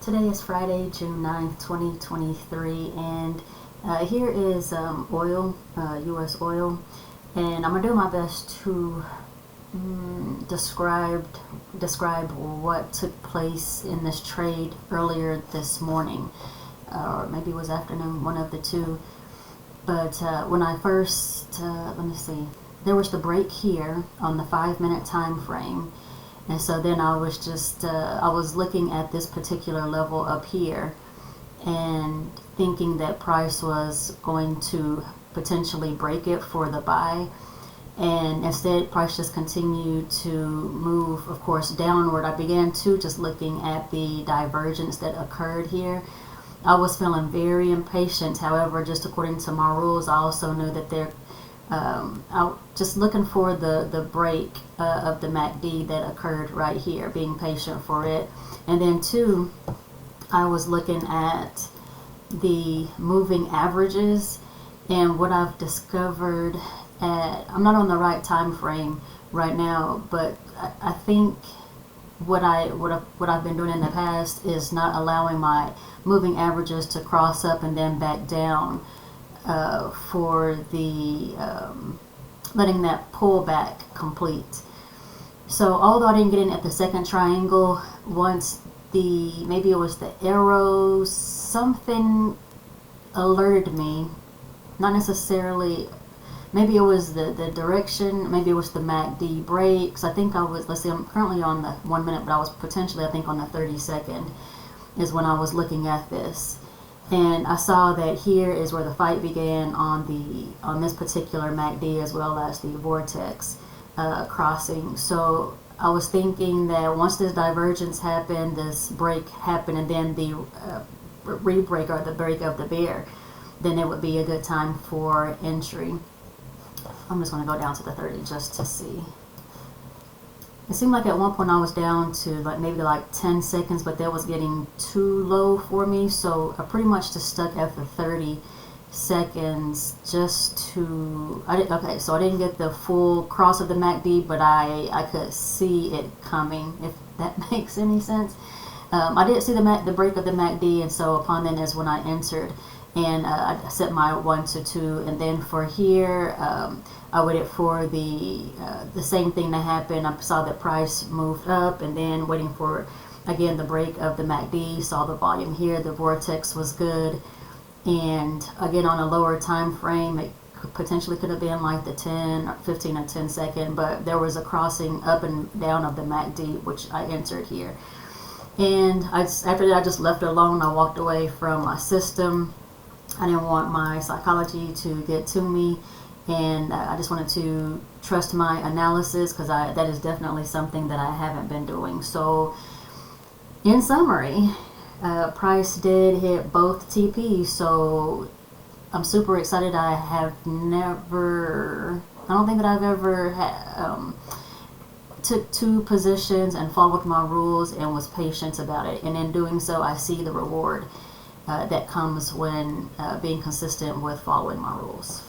Today is Friday, June 9th, 2023, and here is oil, USOIL, and I'm going to do my best to describe what took place in this trade earlier this morning, or maybe it was afternoon, one of the two. But when I first, let me see, there was the break here on the 5-minute time frame. And so then I was just, I was looking at this particular level up here and thinking that price was going to potentially break it for the buy. And instead, price just continued to move, of course, downward. I began to just looking at the divergence that occurred here. I was feeling very impatient. However, just according to my rules, I also knew that there I just looking for the break of the MACD that occurred right here, being patient for it. And then two, I was looking at the moving averages, and what I've discovered I'm not on the right time frame right now, but I think what I've been doing in the past is not allowing my moving averages to cross up and then back down for the letting that pullback complete. So although I didn't get in at the second triangle, once maybe it was the arrows, something alerted me, not necessarily, maybe it was the direction, maybe it was the MACD breaks. I think I was, let's see, I'm currently on the 1 minute, but I was potentially, I think, on the 30-second is when I was looking at this. And I saw that here is where the fight began on this particular MACD, as well as the vortex crossing. So I was thinking that once this divergence happened, this break happened, and then the re-break or the break of the bear, then it would be a good time for entry. I'm just going to go down to the 30 just to see. It seemed like at one point I was down to maybe 10 seconds, but that was getting too low for me. So I pretty much just stuck at the 30 seconds just to, okay, so I didn't get the full cross of the MACD, but I could see it coming, if that makes any sense. I did see the break of the MACD, and so upon then is when I entered. And I set my 1 to 2, and then for here, I waited for the same thing to happen. I saw that price moved up, and then waiting for, again, the break of the MACD. Saw the volume here, the vortex was good, and again on a lower time frame, it potentially could have been like the 10 or 15 or 10 second, but there was a crossing up and down of the MACD, which I entered here. And after that, I just left it alone. I walked away from my system. I didn't want my psychology to get to me, and I just wanted to trust my analysis, because that is definitely something that I haven't been doing. So in summary, price did hit both TPs, so I'm super excited. I don't think that I've ever took two positions and followed my rules and was patient about it, and in doing so I see the reward that comes when being consistent with following my rules.